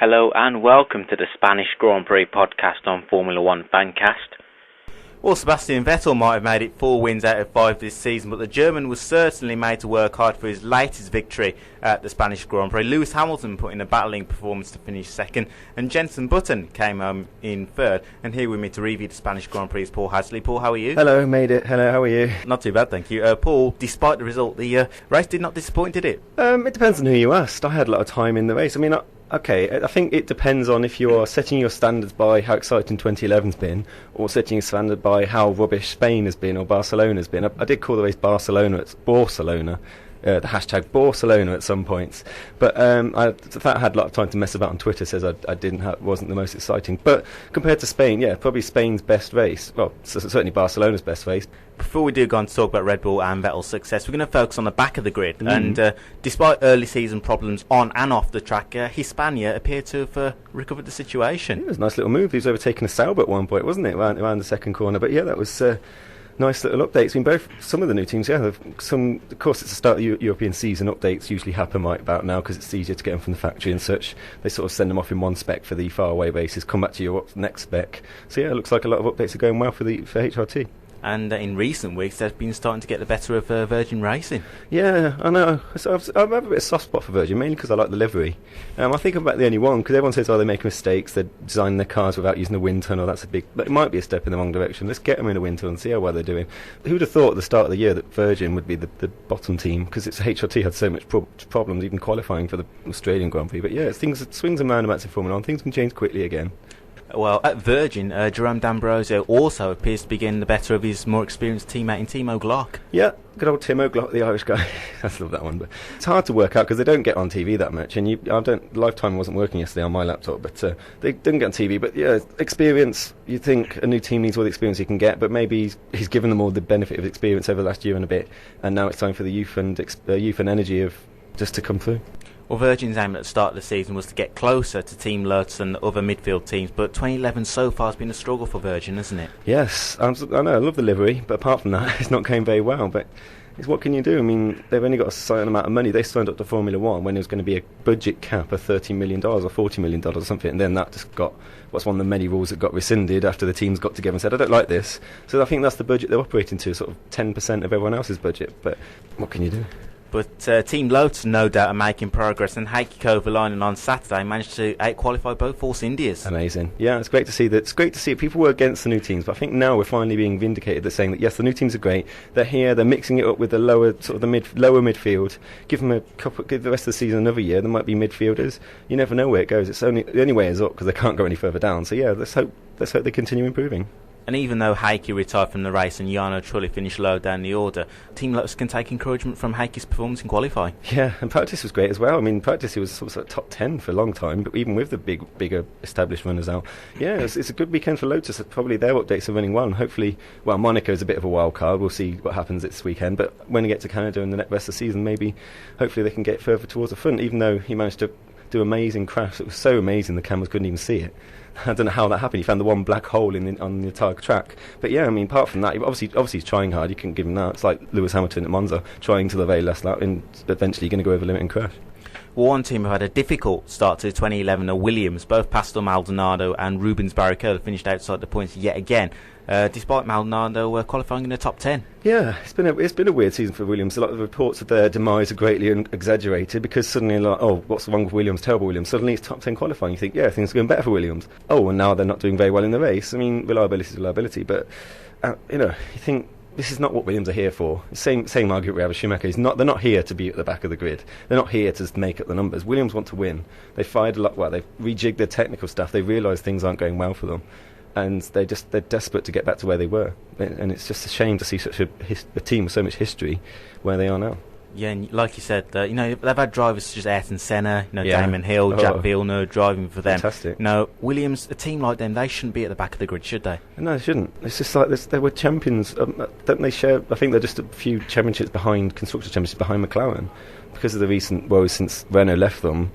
Hello and welcome to the Spanish Grand Prix podcast on Formula1 FanCast. Well, Sebastian Vettel might have made it 4 wins out of 5 this season, but the German was certainly made to work hard for his latest victory at the Spanish Grand Prix. Lewis Hamilton put in a battling performance to finish second, and Jenson Button came home in third. And here with me to review the Spanish Grand Prix is Paul Hadsley. Paul, how are you? Hello, made it. Hello, how are you? Not too bad, thank you. Paul, despite the result, the race did not disappoint, did it? It depends on who you asked. I had a lot of time in the race. I mean, I think it depends on if you are setting your standards by how exciting 2011's been, or setting your standard by how rubbish Spain has been or Barcelona has been. I did call the race Barcelona, the hashtag Barcelona at some points, but I had a lot of time to mess about on Twitter. Says wasn't the most exciting, but compared to Spain, yeah, probably Spain's best race. Well, certainly Barcelona's best race. Before we do go on to talk about Red Bull and Vettel's success, we're going to focus on the back of the grid. And despite early season problems on and off the track, Hispania appeared to have recovered the situation. It was a nice little move. He was overtaking a Sauber at one point, wasn't it, around the second corner? But yeah, that was nice little updates. I mean, some of the new teams, of course, it's the start of the European season. Updates usually happen right about now because it's easier to get them from the factory and such. They sort of send them off in one spec for the faraway races, come back to your next spec. So yeah, it looks like a lot of updates are going well for HRT. And in recent weeks, they've been starting to get the better of Virgin Racing. Yeah, I know. So I have a bit of soft spot for Virgin, mainly because I like the livery. I think I'm about the only one, because everyone says, they make mistakes, they're designing their cars without using a wind tunnel, but it might be a step in the wrong direction. Let's get them in a wind tunnel and see how well they're doing. Who would have thought at the start of the year that Virgin would be the bottom team, because HRT had so much problems even qualifying for the Australian Grand Prix. But yeah, swings and roundabouts in Formula 1, things can change quickly again. Well, at Virgin, Jerome D'Ambrosio also appears to be getting the better of his more experienced teammate in Timo Glock. Yeah, good old Timo Glock, the Irish guy. I love that one, but it's hard to work out because they don't get on TV that much. And Lifetime wasn't working yesterday on my laptop, but they didn't get on TV. But yeah, experience. You think a new team needs all the experience he can get, but maybe he's given them all the benefit of experience over the last year and a bit, and now it's time for the youth and energy of just to come through. Well, Virgin's aim at the start of the season was to get closer to Team Lotus and the other midfield teams, but 2011 so far has been a struggle for Virgin, hasn't it? Yes, I know, I love the livery, but apart from that, it's not going very well. But what can you do? I mean, they've only got a certain amount of money. They signed up to Formula 1 when there was going to be a budget cap of $30 million or $40 million or something, and then that just got one of the many rules that got rescinded after the teams got together and said, I don't like this. So I think that's the budget they're operating to, sort of 10% of everyone else's budget. But what can you do? But Team Lotus, no doubt, are making progress, and Heikki Kovalainen on Saturday managed to out-qualify both Force Indias. Amazing. Yeah, it's great to see that. It's great to see it. People were against the new teams, but I think now we're finally being vindicated. They're saying that, yes, the new teams are great. They're here, they're mixing it up with the lower midfield. Give the rest of the season another year. There might be midfielders. You never know where it goes. The only way is up because they can't go any further down. So yeah, let's hope they continue improving. And even though Heikki retired from the race and Jarno Trulli finished low down the order, Team Lotus can take encouragement from Heikki's performance in qualifying. Yeah, and practice was great as well. I mean, practice he was sort of top 10 for a long time, but even with the bigger established runners out. Yeah, it's a good weekend for Lotus. Probably their updates are running well, and hopefully, Monaco is a bit of a wild card. We'll see what happens this weekend, but when they get to Canada and the rest of the season, hopefully they can get further towards the front, even though he managed to do an amazing crash. It was so amazing the cameras couldn't even see it. I don't know how that happened. He found the one black hole on the entire track. But yeah, I mean, apart from that, obviously he's trying hard. You can give him that. It's like Lewis Hamilton at Monza, trying to the very last lap, and eventually going to go over the limit and crash. Well, one team who had a difficult start to 2011 are Williams. Both Pastor Maldonado and Rubens Barrichello finished outside the points yet again, despite Maldonado qualifying in the top 10. Yeah, it's been a weird season for Williams. A lot of the reports of their demise are greatly exaggerated because suddenly, what's wrong with Williams? Terrible Williams. Suddenly it's top 10 qualifying. You think, yeah, things are going better for Williams. Oh, and now they're not doing very well in the race. I mean, reliability is reliability, but you think this is not what Williams are here for. Same argument we have with Schumacher. They're not here to be at the back of the grid. They're not here to make up the numbers. Williams want to win. They fired a lot. Well, they've rejigged their technical stuff. They realise things aren't going well for them, and they're desperate to get back to where they were. And it's just a shame to see such a team with so much history where they are now. Yeah, and like you said, they've had drivers such as Ayrton Senna, Damon Hill, Jack Villeneuve driving for them. Fantastic. Williams, a team like them, they shouldn't be at the back of the grid, should they? No, they shouldn't. It's just like this, they were champions. Don't they share? I think they're just a few championships behind, constructors' championships behind McLaren, because of the recent woes since Renault left them.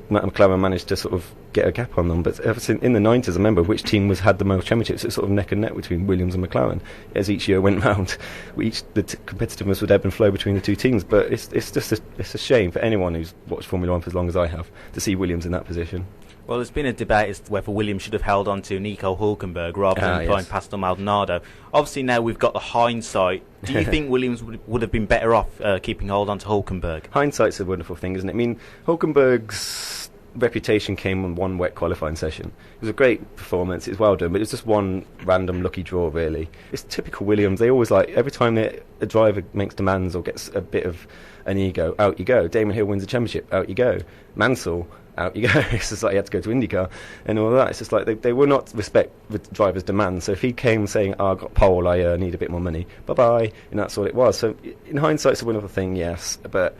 McLaren managed to sort of get a gap on them, but ever since in the 90s, I remember which team had the most championships. It was sort of neck and neck between Williams and McLaren. As each year went round, the competitiveness would ebb and flow between the two teams. But it's just a shame for anyone who's watched Formula 1 for as long as I have to see Williams in that position. Well, there's been a debate as to whether Williams should have held on to Nico Hülkenberg rather than flying past Maldonado. Obviously, now we've got the hindsight. Do you think Williams would have been better off keeping hold on to Hülkenberg? Hindsight's a wonderful thing, isn't it? I mean, Hülkenberg's reputation came on one wet qualifying session. It was a great performance, it's well done, but it's just one random lucky draw, really. It's typical Williams. They always every time a driver makes demands or gets a bit of an ego, out you go. Damon Hill wins the championship, out you go. Mansell, out you go. It's just like he had to go to IndyCar and all that. It's just like they will not respect the driver's demands. So if he came saying, I got pole, I need a bit more money, bye-bye, and that's all it was. So in hindsight, it's a wonderful thing, yes, but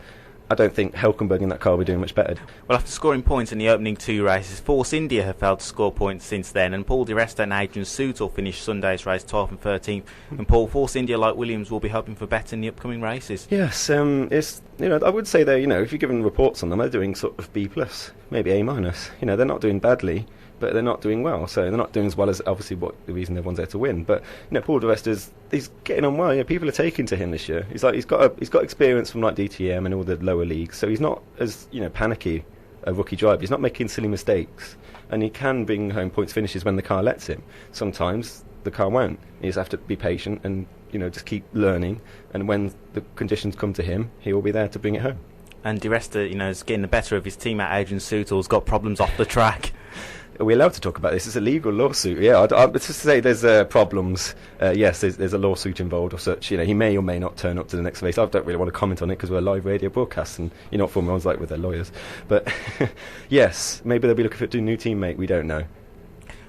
I don't think Hülkenberg in that car will be doing much better. Well, after scoring points in the opening 2 races, Force India have failed to score points since then, and Paul Di Resta and Adrian Sutil finished Sunday's race 12th and 13th. And Paul, Force India, like Williams, will be hoping for better in the upcoming races. Yes, it's I would say they're if you're given reports on them, they're doing sort of B+, maybe A-. They're not doing badly, but they're not doing well. So they're not doing as well as obviously what the reason everyone's there to win. But Paul Di Resta's he's getting on well. People are taking to him this year. He's got experience from DTM and all the lower leagues, so he's not as panicky a rookie driver. He's not making silly mistakes, and he can bring home points finishes when the car lets him. Sometimes the car won't. You just have to be patient and just keep learning. And when the conditions come to him, he will be there to bring it home. And Di Resta, is getting the better of his teammate Adrian Sutil. Has got problems off the track. Are we allowed to talk about this? It's a legal lawsuit. Yeah, just to say there's problems. Yes, there's a lawsuit involved or such. He may or may not turn up to the next race. I don't really want to comment on it because we're a live radio broadcast and what Formula 1's like with their lawyers. But yes, maybe they'll be looking for a new teammate. We don't know.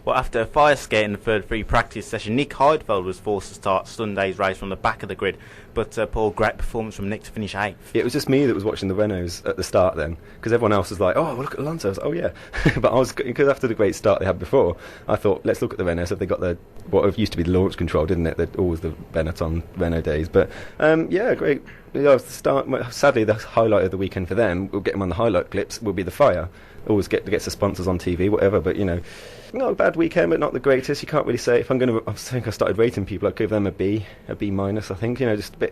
Well, after a fire skate in the third free practice session, Nick Heidfeld was forced to start Sunday's race from the back of the grid. But Paul, great performance from Nick to finish 8th. Yeah, it was just me that was watching the Renaults at the start then, because everyone else was like, oh, well, look at Alonso. I was like, oh, yeah. But because after the great start they had before, I thought, let's look at the Renaults. Have they got what used to be the launch control, didn't it? Always the Benetton Renault days. But, yeah, great. The start. Sadly, the highlight of the weekend for them, we'll get them on the highlight clips, will be the fire. Always gets the sponsors on TV, whatever, but, not a bad weekend, but not the greatest. You can't really say. If I think I started rating people, I'd give them a B minus. I think just a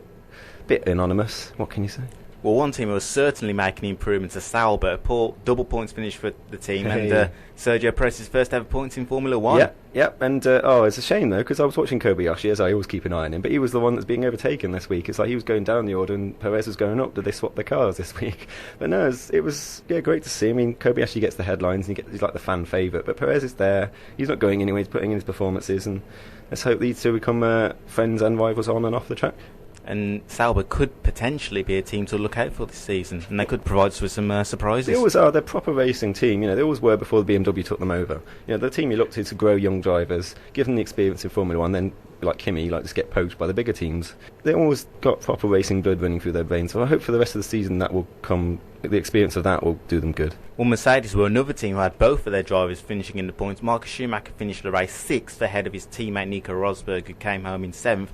bit anonymous. What can you say? Well, one team who was certainly making improvements is Sauber. Paul, double points finish for the team, and Sergio Perez's first ever points in Formula 1. Yeah, and it's a shame though, because I was watching Kobayashi, as I always keep an eye on him, but he was the one that's being overtaken this week. It's like he was going down the order and Perez was going up. Did they swap their cars this week? But no, it was great to see. I mean, Kobayashi gets the headlines and he's like the fan favourite, but Perez is there. He's not going anywhere. He's putting in his performances, and let's hope these two become friends and rivals on and off the track. And Sauber could potentially be a team to look out for this season, and they could provide us with some surprises. They always are. They're a proper racing team. They always were before the BMW took them over. The team you look to grow young drivers, give them the experience in Formula 1, then, like Kimi, just get poached by the bigger teams. They always got proper racing blood running through their veins, so I hope for the rest of the season that will come. The experience of that will do them good. Well, Mercedes were another team who had both of their drivers finishing in the points. Marcus Schumacher finished the race 6th ahead of his teammate Nico Rosberg, who came home in 7th.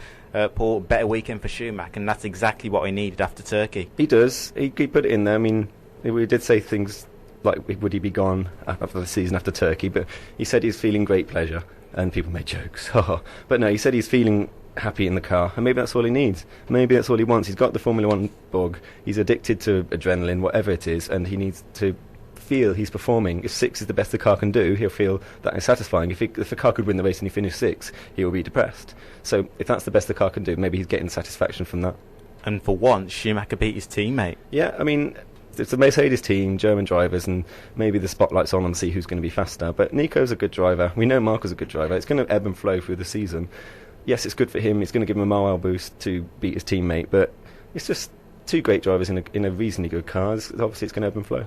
Paul, better weekend for Schumacher, and that's exactly what he needed after Turkey. He does. He put it in there. I mean, we did say things like, would he be gone after the season after Turkey? But he said he's feeling great pleasure, and people made jokes. But no, he said he's feeling happy in the car, and maybe that's all he needs. Maybe that's all he wants. He's got the Formula 1 bug. He's addicted to adrenaline, whatever it is, and he needs to feel he's performing. If 6 is the best the car can do, he'll feel that is satisfying. If the car could win the race and he finished 6, he will be depressed. So if that's the best the car can do, maybe he's getting satisfaction from that. And for once, Schumacher beat his teammate. Yeah, I mean, it's a Mercedes team, German drivers, and maybe the spotlight's on to see who's going to be faster. But Nico's a good driver. We know Marco's a good driver. It's going to ebb and flow through the season. Yes, it's good for him. It's going to give him a morale boost to beat his teammate, but it's just two great drivers in a reasonably good car. Obviously, it's going to ebb and flow.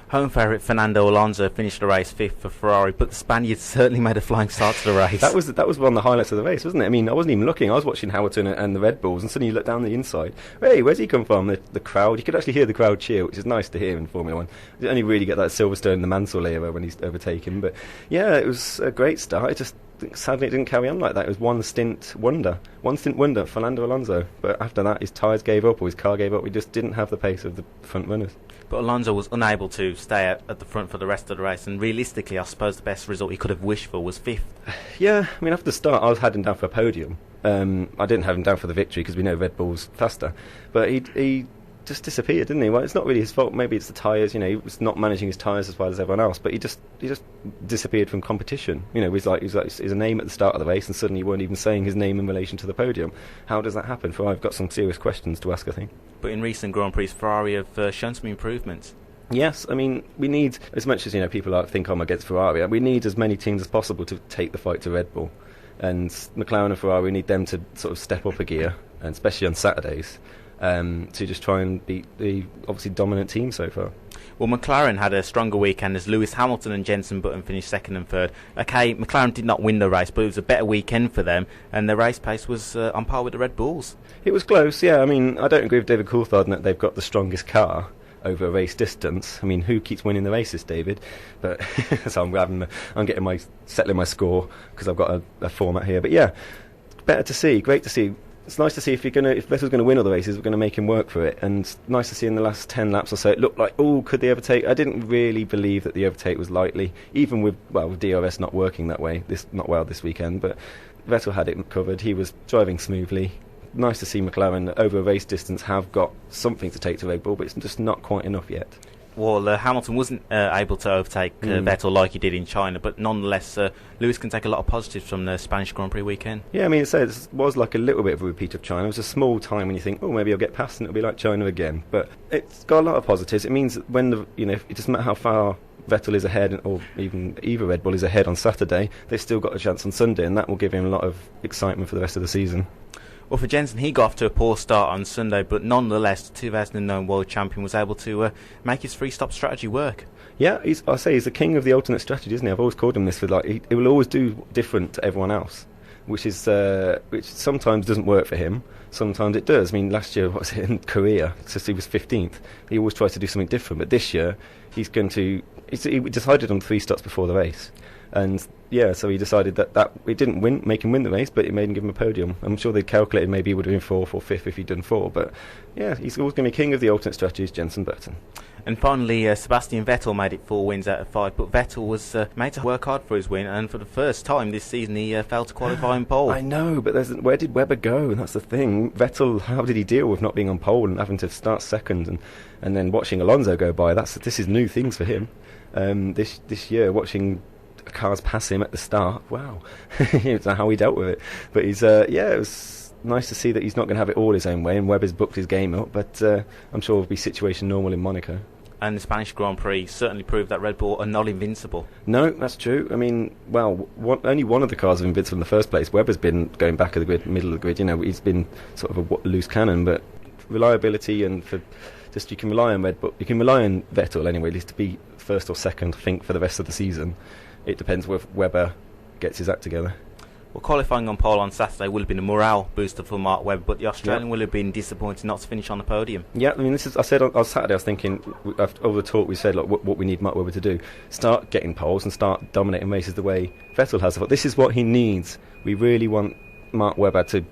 Home favourite Fernando Alonso finished the race 5th for Ferrari, but the Spaniard certainly made a flying start to the race. That was one of the highlights of the race, wasn't it? I mean, I wasn't even looking. I was watching Hamilton and the Red Bulls, and suddenly you look down the inside. Hey, where's he come from? The crowd. You could actually hear the crowd cheer, which is nice to hear in Formula 1. You only really get that Silverstone and the Mansell era when he's overtaken. But yeah, it was a great start. It just sadly it didn't carry on like that. It was one stint wonder, Fernando Alonso. But after that, his tyres gave up or his car gave up. We just didn't have the pace of the front runners. But Alonso was unable to stay at the front for the rest of the race, and realistically, I suppose the best result he could have wished for was 5th. Yeah, I mean, after the start, I had him down for a podium. I didn't have him down for the victory because we know Red Bull's faster. But he just disappeared, didn't he? Well, it's not really his fault. Maybe it's the tyres. He was not managing his tyres as well as everyone else, but he just disappeared from competition. He was like his name at the start of the race, and suddenly you weren't even saying his name in relation to the podium. How does that happen? I've got some serious questions to ask, I think. But in recent Grand Prix, Ferrari have shown some improvements. Yes, I mean, we need, as much as people think I'm against Ferrari, we need as many teams as possible to take the fight to Red Bull. And McLaren and Ferrari, we need them to sort of step up a gear, and especially on Saturdays, to just try and beat the obviously dominant team so far. Well, McLaren had a stronger weekend as Lewis Hamilton and Jenson Button finished second and third. Okay, McLaren did not win the race, but it was a better weekend for them, and the race pace was on par with the Red Bulls. It was close, yeah. I mean, I don't agree with David Coulthard that they've got the strongest car over a race distance. I mean, who keeps winning the races, David? But so I'm settling my score because I've got a format here. But yeah, better to see, great to see. It's nice to see if Vettel's going to win all the races, we're going to make him work for it. And nice to see in the last 10 laps or so, it looked like, could they overtake? I didn't really believe that the overtake was likely, even with DRS not working that way, this weekend. But Vettel had it covered. He was driving smoothly. Nice to see McLaren over a race distance have got something to take to Red Bull, but it's just not quite enough yet. Well, Hamilton wasn't able to overtake Vettel like he did in China, but nonetheless, Lewis can take a lot of positives from the Spanish Grand Prix weekend. Yeah, I mean, it was like a little bit of a repeat of China. It was a small time when you think, maybe I'll get past and it'll be like China again. But it's got a lot of positives. It means that when it doesn't matter how far Vettel is ahead, or even either Red Bull is ahead on Saturday, they've still got a chance on Sunday, and that will give him a lot of excitement for the rest of the season. Well, for Jenson, he got off to a poor start on Sunday, but nonetheless, the 2009 world champion was able to make his three-stop strategy work. Yeah, he's the king of the alternate strategy, isn't he? I've always called him this. He will always do different to everyone else, which sometimes doesn't work for him. Sometimes it does. I mean, last year, in Korea, since he was 15th, he always tries to do something different. But this year, he decided on 3 stops before the race. And yeah, so he decided that it didn't make him win the race, but it made him give him a podium. I'm sure they calculated maybe he would have been 4th or 5th if he'd done 4. But yeah, he's always going to be king of the alternate strategies, Jenson Button. And finally, Sebastian Vettel made it 4 wins out of 5, but Vettel was made to work hard for his win, and for the first time this season he failed to qualify in pole. I know, but where did Webber go? And that's the thing. Vettel, how did he deal with not being on pole and having to start second, and then watching Alonso go by? This is new things for him. This year, watching cars pass him at the start. Wow. I don't know how he dealt with it. But it was nice to see that he's not going to have it all his own way, and Webber's booked his game up, but I'm sure it'll be situation normal in Monaco. And the Spanish Grand Prix certainly proved that Red Bull are not invincible. No, that's true. I mean, only one of the cars are invincible in the first place. Webber's been going back of the grid, middle of the grid. He's been sort of a loose cannon, but reliability and you can rely on Red Bull. You can rely on Vettel anyway, at least to be first or second, I think, for the rest of the season. It depends whether Webber gets his act together. Well, qualifying on pole on Saturday would have been a morale booster for Mark Webber, but the Australian will have been disappointed not to finish on the podium. Yeah, I mean, I said on Saturday, I was thinking, after over the talk, we said, what we need Mark Webber to do. Start getting poles and start dominating races the way Vettel has. I thought, this is what he needs. We really want Mark Webber to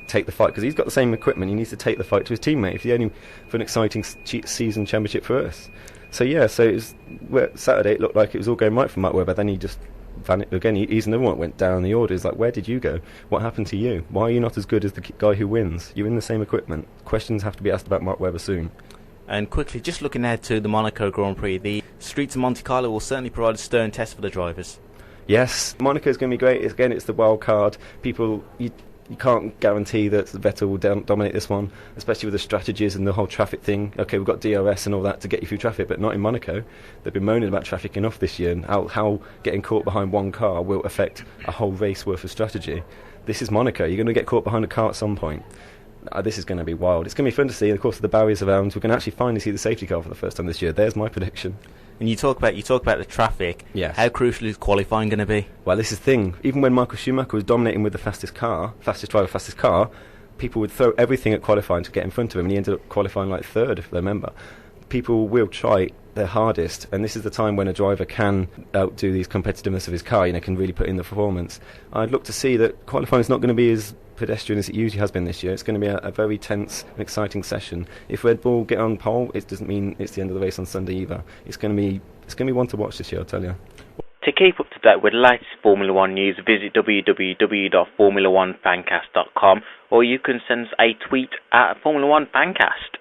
take the fight, because he's got the same equipment. He needs to take the fight to his teammate if he's only for an exciting season championship for us. So yeah, Saturday it looked like it was all going right for Mark Webber. Then he just vanished again. He's another one that went down the order. It's like, where did you go? What happened to you? Why are you not as good as the guy who wins? You're in the same equipment. Questions have to be asked about Mark Webber soon. And quickly, just looking ahead to the Monaco Grand Prix, the streets of Monte Carlo will certainly provide a stern test for the drivers. Yes, Monaco's going to be great. It's the wild card. You can't guarantee that Vettel will dominate this one, especially with the strategies and the whole traffic thing. Okay, we've got DRS and all that to get you through traffic, but not in Monaco. They've been moaning about traffic enough this year, and how getting caught behind one car will affect a whole race worth of strategy. This is Monaco. You're going to get caught behind a car at some point. This is going to be wild. It's going to be fun to see. And of course, the barriers around, we're going to actually finally see the safety car for the first time this year. There's my prediction. And you talk about the traffic. Yes. How crucial is qualifying going to be? Well, this is the thing. Even when Michael Schumacher was dominating with the fastest car, people would throw everything at qualifying to get in front of him, and he ended up qualifying like 3rd, if I remember. People will try their hardest, and this is the time when a driver can outdo the competitiveness of his car, can really put in the performance. I'd look to see that qualifying is not going to be as pedestrian as it usually has been this year. It's going to be a very tense and exciting session. If Red Bull get on pole, it doesn't mean it's the end of the race on Sunday either. It's going to be one to watch this year, I'll tell you. To keep up to date with the latest Formula 1 news, visit www.formula1fancast.com, or you can send us a tweet at Formula1 FanCast.